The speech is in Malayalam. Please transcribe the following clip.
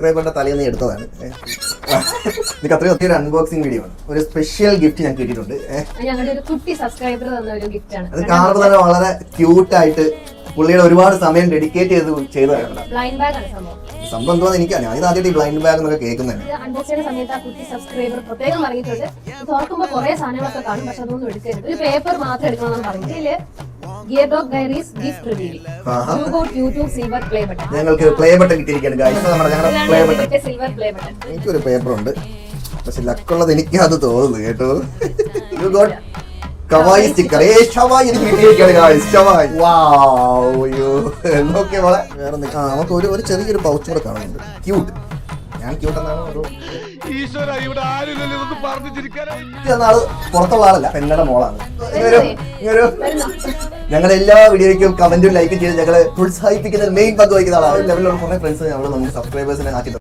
സബ്സ്ക്രൈബറിന്റെ തലേന്ന് എടുത്തതാണ്. നിങ്ങൾക്ക് അത്രയും ഒത്തിരി അൺബോക്സിംഗ് വീഡിയോ ആണ്. ഒരു സ്പെഷ്യൽ ഗിഫ്റ്റ് ഞാൻ കിട്ടിയിട്ടുണ്ട്. ഞങ്ങളുടെ ഒരു കുട്ടി സബ്സ്ക്രൈബർ തന്ന ഒരു ഗിഫ്റ്റ് ആണ്. അത് കാണുമ്പോൾ തന്നെ വളരെ ക്യൂട്ടായിട്ട് പുള്ളിയുടെ ഒരുപാട് സമയം ഡെഡിക്കേറ്റ് ചെയ്തതാണ്. ബ്ലൈൻഡ് ബാഗ് ആണ് സംഭവം. സംഭവം എന്തുവാന്ന് എനിക്കറിയാം. ഇത് ആദ്യമായിട്ട് ഈ ബ്ലൈൻഡ് ബാഗ് എന്നൊക്കെ കേൾക്കുന്നതാണ്. അൺബോക്സ് ചെയ്യുന്ന സമയത്ത് ആ കുട്ടി സബ്സ്ക്രൈബർ പ്രത്യേകം പറഞ്ഞിട്ടുണ്ട്, തുറക്കുമ്പോൾ കുറെ സാധനങ്ങളൊക്കെ കാണും, പക്ഷെ അതൊന്നും എടുക്കരുത്, ഒരു പേപ്പർ മാത്രം എടുക്കണമെന്ന് പറഞ്ഞു. ഇതില് gear dog diaries gift reveal, YouTube silver play button. ഞങ്ങൾക്ക് പ്ലേ ബട്ടൺ കിട്ടിയിരിക്കുകയാണ് ഗൈസ്. ഞങ്ങളുടെ play button, silver play button. എനിക്കൊരു പേപ്പർ ഉണ്ട്, പക്ഷെ ലക്കുള്ളത് എനിക്ക് അത് തോന്നുന്നു കേട്ടോ. You got kawaii sticker. ഷവായി എനിക്ക് കിട്ടിയിരിക്കുകയാണ് ഗൈസ്. ഷവായി. വാവ് യു. നോക്കിയ പോലെ വേറെ നമുക്ക് ഒരു ചെറിയൊരു പൗച്ച് കൂടെ കാണുന്നുണ്ട്. ക്യൂട്ട്. ഞാൻ ക്യൂട്ട് എന്നാണ് ഒരു ആള് പുറത്തുള്ള ആളല്ല, പെണ്ണയുടെ മോളാണ്. ഞങ്ങളുടെ എല്ലാ വീഡിയോയ്ക്കും കമന്റും ലൈക്കും ചെയ്ത് ഞങ്ങളെ പ്രോത്സാഹിപ്പിക്കുന്ന മെയിൻ പങ്ക് വഹിക്കുന്ന ആളാണ്. ലെവലിലുള്ള കുറെ ഫ്രണ്ട്സ് ഞങ്ങൾ നമുക്ക് സബ്സ്ക്രൈബേഴ്സിനെ ആക്കി